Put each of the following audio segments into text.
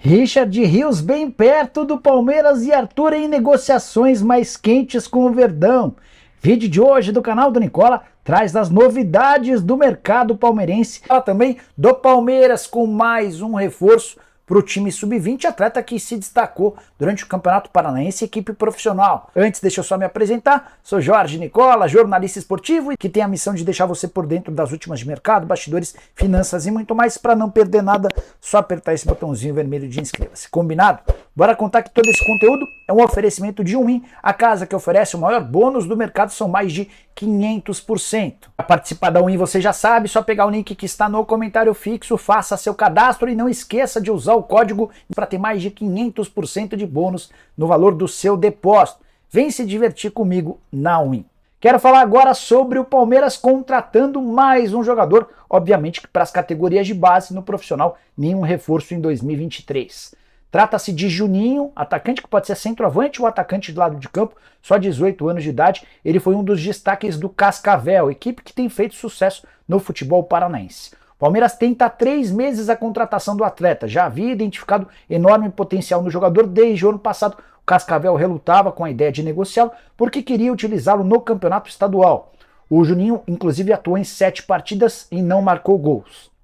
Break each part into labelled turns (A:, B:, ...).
A: Richard Rios bem perto do Palmeiras e Arthur em negociações mais quentes com o Verdão. Vídeo de hoje do canal do Nicola traz as novidades do mercado palmeirense. Fala também do Palmeiras com mais um reforço para o time sub-20, atleta que se destacou durante o Campeonato Paranaense, equipe profissional. Antes, deixa eu só me apresentar, sou Jorge Nicola, jornalista esportivo e que tem a missão de deixar você por dentro das últimas de mercado, bastidores, finanças e muito mais. Para não perder nada, só apertar esse botãozinho vermelho de inscreva-se. Combinado? Bora contar que todo esse conteúdo é um oferecimento de Win, a casa que oferece o maior bônus do mercado, são mais de 500%. Para participar da Win você já sabe, só pegar o link que está no comentário fixo, faça seu cadastro e não esqueça de usar o código para ter mais de 500% de bônus no valor do seu depósito. Vem se divertir comigo na Win. Quero falar agora sobre o Palmeiras contratando mais um jogador, obviamente que para as categorias de base no profissional, nenhum reforço em 2023. Trata-se de Juninho, atacante que pode ser centroavante ou atacante de lado de campo, só 18 anos de idade. Ele foi um dos destaques do Cascavel, equipe que tem feito sucesso no futebol paranaense. O Palmeiras tenta há 3 meses a contratação do atleta, já havia identificado enorme potencial no jogador desde o ano passado. O Cascavel relutava com a ideia de negociá-lo porque queria utilizá-lo no campeonato estadual. O Juninho, inclusive, atuou em 7 partidas e não marcou gols.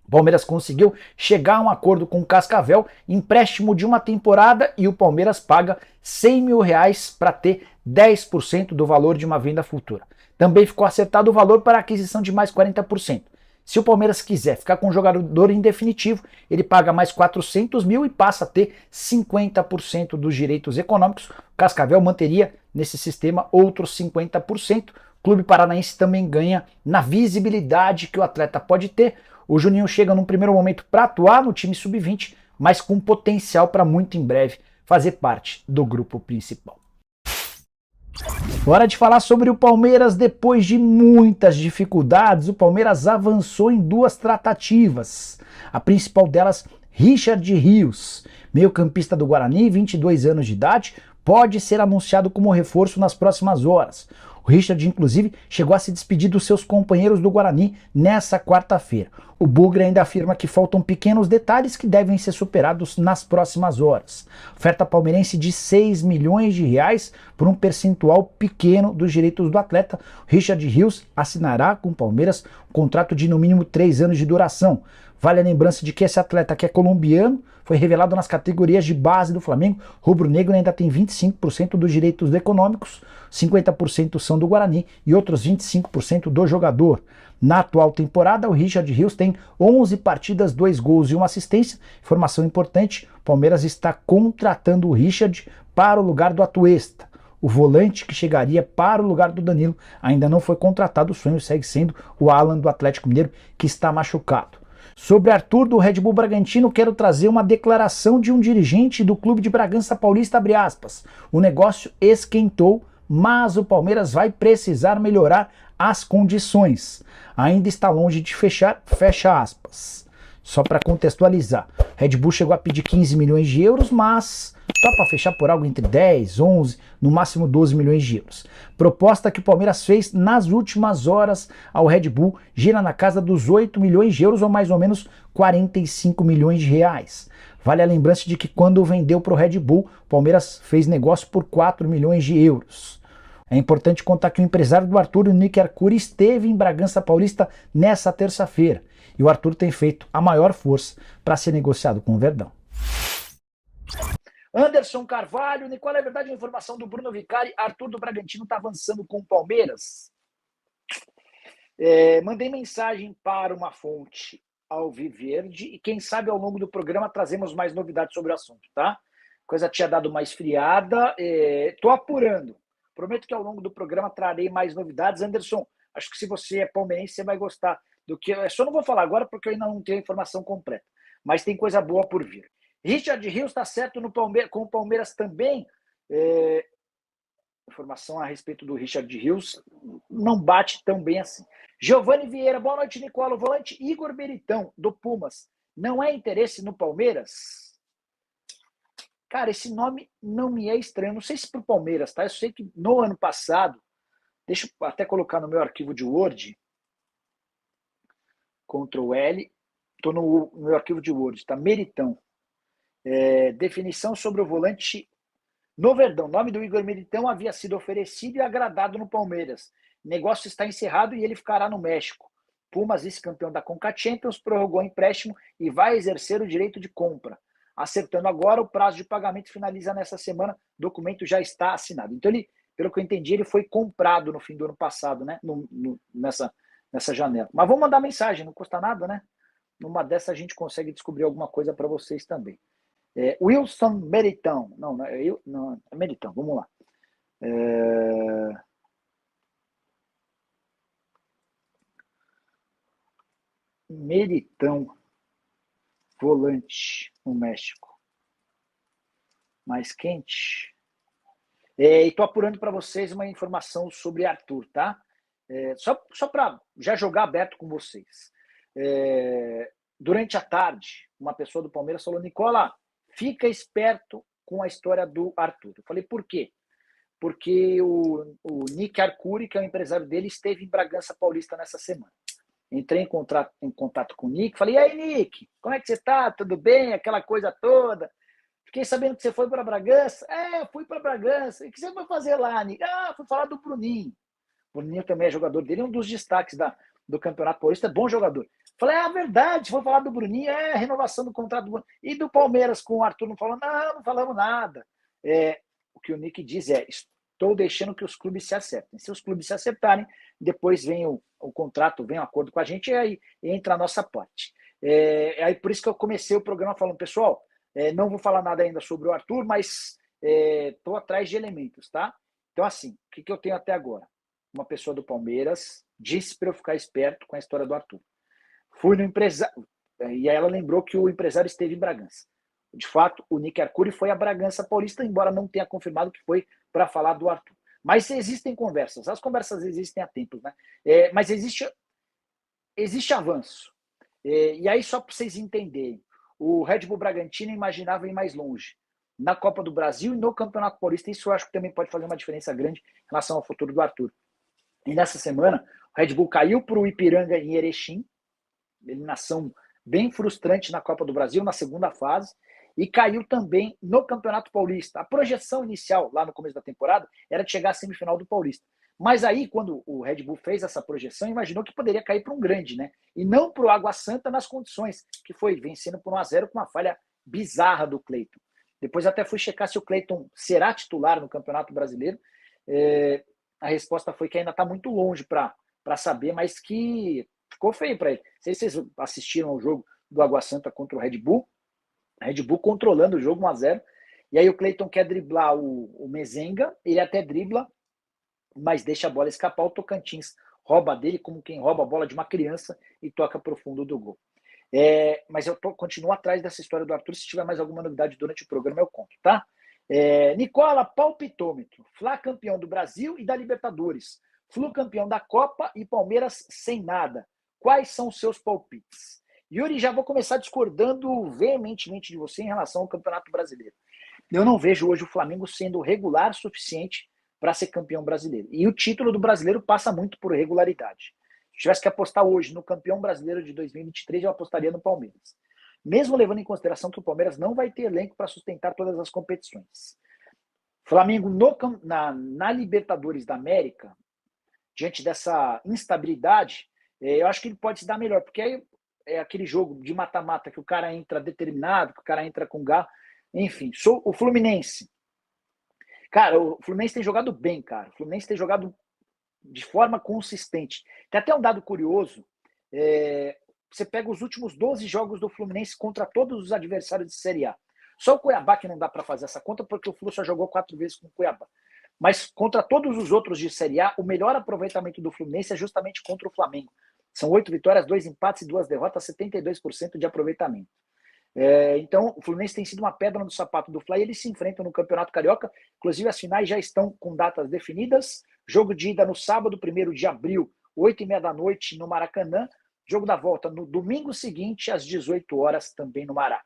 A: O Palmeiras conseguiu chegar a um acordo com o Cascavel, empréstimo de uma temporada, e o Palmeiras paga R$100 mil para ter 10% do valor de uma venda futura. Também ficou acertado o valor para a aquisição de mais 40%. Se o Palmeiras quiser ficar com o jogador em definitivo, ele paga mais 400 mil e passa a ter 50% dos direitos econômicos. O Cascavel manteria nesse sistema outros 50%. O Clube Paranaense também ganha na visibilidade que o atleta pode ter. O Juninho chega num primeiro momento para atuar no time sub-20, mas com potencial para muito em breve fazer parte do grupo principal. Hora de falar sobre o Palmeiras. Depois de muitas dificuldades, o Palmeiras avançou em 2 tratativas. A principal delas, Richard Rios, meio-campista do Guarani, 22 anos de idade, pode ser anunciado como reforço nas próximas horas. O Richard, inclusive, chegou a se despedir dos seus companheiros do Guarani nessa quarta-feira. O Bugre ainda afirma que faltam pequenos detalhes que devem ser superados nas próximas horas. Oferta palmeirense de R$6 milhões por um percentual pequeno dos direitos do atleta. Richard Rios assinará com o Palmeiras um contrato de no mínimo 3 anos de duração. Vale a lembrança de que esse atleta, que é colombiano, foi revelado nas categorias de base do Flamengo. Rubro-negro ainda tem 25% dos direitos econômicos, 50% são do Guarani e outros 25% do jogador. Na atual temporada, o Richard Rios tem 11 partidas, 2 gols e 1 assistência. Informação importante, o Palmeiras está contratando o Richard para o lugar do Atuesta. O volante que chegaria para o lugar do Danilo ainda não foi contratado. O sonho segue sendo o Alan do Atlético Mineiro, que está machucado. Sobre Arthur do Red Bull Bragantino, quero trazer uma declaração de um dirigente do clube de Bragança Paulista, abre aspas. O negócio esquentou, mas o Palmeiras vai precisar melhorar as condições. Ainda está longe de fechar, fecha aspas. Só para contextualizar, Red Bull chegou a pedir 15 milhões de euros, mas topa fechar por algo entre 10, 11, no máximo 12 milhões de euros. Proposta que o Palmeiras fez nas últimas horas ao Red Bull gira na casa dos 8 milhões de euros ou mais ou menos 45 milhões de reais. Vale a lembrança de que quando vendeu para o Red Bull, o Palmeiras fez negócio por 4 milhões de euros. É importante contar que o empresário do Arthur, o Nick Arcuri, esteve em Bragança Paulista nessa terça-feira. E o Arthur tem feito a maior força para ser negociado com o Verdão. Anderson Carvalho, Nicola, é verdade a informação do Bruno Vicari? Arthur do Bragantino está avançando com o Palmeiras? Mandei mensagem para uma fonte alviverde e quem sabe ao longo do programa trazemos mais novidades sobre o assunto, tá? Coisa tinha dado uma esfriada, tô apurando. Prometo que ao longo do programa trarei mais novidades. Anderson, acho que se você é palmeirense, você vai gostar do que... Eu só não vou falar agora porque eu ainda não tenho a informação completa, mas tem coisa boa por vir. Richard Rios está certo com o Palmeiras também. Informação a respeito do Richard Rios não bate tão bem assim. Giovanni Vieira, boa noite, Nicola. O volante Igor Meritão, do Pumas, não é interesse no Palmeiras? Cara, esse nome não me é estranho. Não sei se para o Palmeiras, tá? Eu sei que no ano passado, deixa eu até colocar no meu arquivo de Word, Ctrl L, estou no meu arquivo de Word, tá? Meritão. Definição sobre o volante no Verdão. O nome do Igor Militão havia sido oferecido e agradado no Palmeiras. O negócio está encerrado e ele ficará no México. Pumas, vice-campeão da Conca Champions, prorrogou o empréstimo e vai exercer o direito de compra. Acertando agora, o prazo de pagamento finaliza nessa semana. O documento já está assinado. Então, ele, pelo que eu entendi, ele foi comprado no fim do ano passado, né? Nessa janela. Mas vamos mandar mensagem, não custa nada, né? Numa dessa a gente consegue descobrir alguma coisa para vocês também. Wilson Meritão. Não é Meritão, vamos lá. Meritão, volante no México. Mais quente. E estou apurando para vocês uma informação sobre Arthur, tá? Só para já jogar aberto com vocês. Durante a tarde, uma pessoa do Palmeiras falou: Nicola, fica esperto com a história do Arthur. Eu falei: por quê? Porque o Nick Arcuri, que é o empresário dele, esteve em Bragança Paulista nessa semana. Entrei em contato com o Nick, falei: e aí, Nick, como é que você tá? Tudo bem? Aquela coisa toda. Fiquei sabendo que você foi para Bragança. Eu fui para Bragança. E o que você foi fazer lá, Nick? Fui falar do Bruninho. O Bruninho também é jogador dele, é um dos destaques do Campeonato Paulista, bom jogador. Falei: verdade, foi falar do Bruninho, renovação do contrato do Bruninho. E do Palmeiras com o Arthur, não falou? Não falamos nada. O que o Nick diz estou deixando que os clubes se acertem. Se os clubes se acertarem, depois vem o contrato, vem o acordo com a gente, e aí entra a nossa parte. Aí por isso que eu comecei o programa falando: pessoal, não vou falar nada ainda sobre o Arthur, mas estou atrás de elementos, tá? Então, assim, o que eu tenho até agora? Uma pessoa do Palmeiras disse para eu ficar esperto com a história do Arthur. Fui no empresário, e aí ela lembrou que o empresário esteve em Bragança. De fato, o Nick Arcuri foi a Bragança Paulista, embora não tenha confirmado que foi para falar do Arthur. Mas existem conversas, as conversas existem há tempos, né? Mas existe avanço. E aí, só para vocês entenderem, o Red Bull Bragantino imaginava ir mais longe na Copa do Brasil e no Campeonato Paulista. Isso eu acho que também pode fazer uma diferença grande em relação ao futuro do Arthur. E nessa semana, o Red Bull caiu para o Ipiranga em Erechim, eliminação bem frustrante na Copa do Brasil, na segunda fase, e caiu também no Campeonato Paulista. A projeção inicial, lá no começo da temporada, era de chegar à semifinal do Paulista. Mas aí, quando o Red Bull fez essa projeção, imaginou que poderia cair para um grande, né? E não para o Água Santa nas condições, que foi vencendo por 1-0 com uma falha bizarra do Cleiton. Depois até fui checar se o Cleiton será titular no Campeonato Brasileiro. A resposta foi que ainda está muito longe para saber, mas que ficou feio para ele. Não sei se vocês assistiram ao jogo do Água Santa contra o Red Bull. Red Bull controlando o jogo 1-0. E aí o Cleiton quer driblar o Mezenga, ele até dribla, mas deixa a bola escapar. O Tocantins rouba dele como quem rouba a bola de uma criança e toca para o fundo do gol. Mas eu continuo atrás dessa história do Arthur. Se tiver mais alguma novidade durante o programa, eu conto, tá? Nicola, palpitômetro. Fla campeão do Brasil e da Libertadores. Flu campeão da Copa e Palmeiras sem nada. Quais são os seus palpites? Yuri, já vou começar discordando veementemente de você em relação ao Campeonato Brasileiro. Eu não vejo hoje o Flamengo sendo regular o suficiente para ser campeão brasileiro. E o título do brasileiro passa muito por regularidade. Se tivesse que apostar hoje no campeão brasileiro de 2023, eu apostaria no Palmeiras. Mesmo levando em consideração que o Palmeiras não vai ter elenco para sustentar todas as competições. Flamengo na Libertadores da América, diante dessa instabilidade, eu acho que ele pode se dar melhor, porque aí é aquele jogo de mata-mata que o cara entra determinado, que o cara entra com garra. Enfim, o Fluminense. Cara, o Fluminense tem jogado bem, cara. O Fluminense tem jogado de forma consistente. Tem até um dado curioso. Você pega os últimos 12 jogos do Fluminense contra todos os adversários de Série A. Só o Cuiabá que não dá para fazer essa conta, porque o Flu só jogou 4 vezes com o Cuiabá. Mas contra todos os outros de Série A, o melhor aproveitamento do Fluminense é justamente contra o Flamengo. São 8 vitórias, 2 empates e 2 derrotas, 72% de aproveitamento. Então, o Fluminense tem sido uma pedra no sapato do Fla e eles se enfrentam no Campeonato Carioca. Inclusive, as finais já estão com datas definidas. Jogo de ida no sábado, 1º de abril, 8h30 da noite, no Maracanã. Jogo da volta no domingo seguinte, às 18 horas, também no Maraca.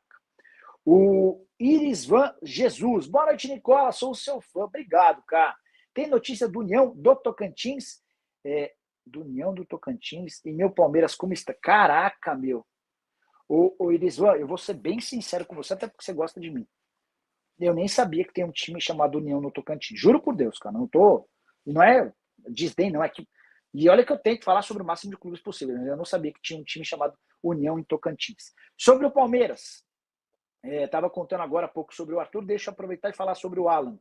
A: O Irisvan Jesus. Boa noite, Nicola. Sou o seu fã. Obrigado, cara. Tem notícia do União do Tocantins? Do União do Tocantins e meu Palmeiras como está? Caraca, meu. Ô Irisvan, eu vou ser bem sincero com você, até porque você gosta de mim. Eu nem sabia que tem um time chamado União no Tocantins. Juro por Deus, cara. Não tô. E não é desdém, não. É que. E olha que eu tenho que falar sobre o máximo de clubes possível. Eu não sabia que tinha um time chamado União em Tocantins. Sobre o Palmeiras, estava contando agora há pouco sobre o Arthur. Deixa eu aproveitar e falar sobre o Alan.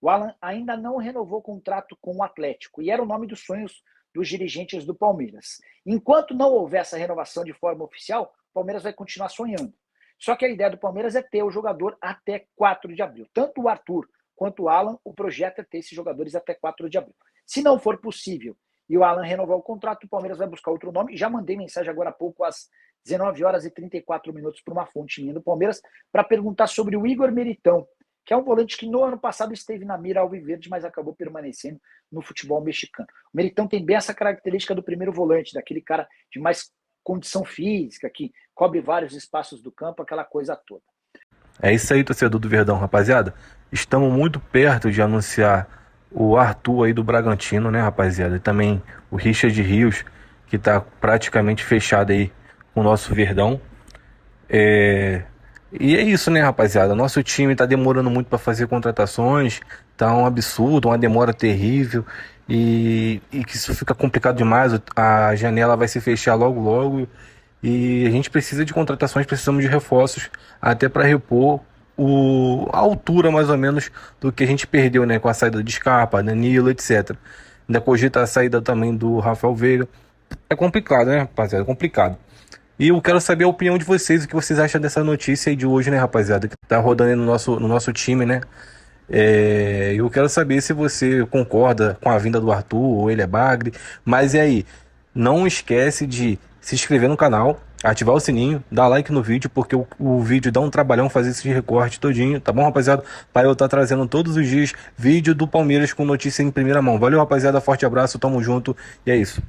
A: O Alan ainda não renovou o contrato com o Atlético. E era o nome dos sonhos dos dirigentes do Palmeiras. Enquanto não houver essa renovação de forma oficial, o Palmeiras vai continuar sonhando. Só que a ideia do Palmeiras é ter o jogador até 4 de abril. Tanto o Arthur quanto o Alan, o projeto é ter esses jogadores até 4 de abril. Se não for possível e o Alan renovar o contrato, o Palmeiras vai buscar outro nome. Já mandei mensagem agora há pouco, às 19 horas e 34 minutos, para uma fonte minha do Palmeiras, para perguntar sobre o Igor Meritão, que é um volante que no ano passado esteve na mira alviverde, mas acabou permanecendo no futebol mexicano. O Meritão tem bem essa característica do primeiro volante, daquele cara de mais condição física, que cobre vários espaços do campo, aquela coisa toda.
B: É isso aí, torcedor do Verdão, rapaziada. Estamos muito perto de anunciar o Arthur aí do Bragantino, né, rapaziada? E também o Richard Rios, que tá praticamente fechado aí com o nosso Verdão. E é isso, né, rapaziada? Nosso time tá demorando muito para fazer contratações, tá um absurdo, uma demora terrível. E que isso fica complicado demais. A janela vai se fechar logo logo. E a gente precisa de contratações, precisamos de reforços até para repor a altura mais ou menos do que a gente perdeu, né, com a saída de Scarpa, Danilo, etc. Ainda cogita a saída também do Rafael Veiga. É complicado, né, rapaziada? É complicado. E eu quero saber a opinião de vocês, o que vocês acham dessa notícia aí de hoje, né, rapaziada, que tá rodando aí no nosso time, né? Eu quero saber se você concorda com a vinda do Arthur ou ele é bagre. Mas e aí? Não esquece de se inscrever no canal, ativar o sininho, dar like no vídeo, porque o vídeo dá um trabalhão fazer esse recorte todinho, tá bom, rapaziada? Para eu estar trazendo todos os dias vídeo do Palmeiras com notícia em primeira mão. Valeu, rapaziada, forte abraço, tamo junto e é isso.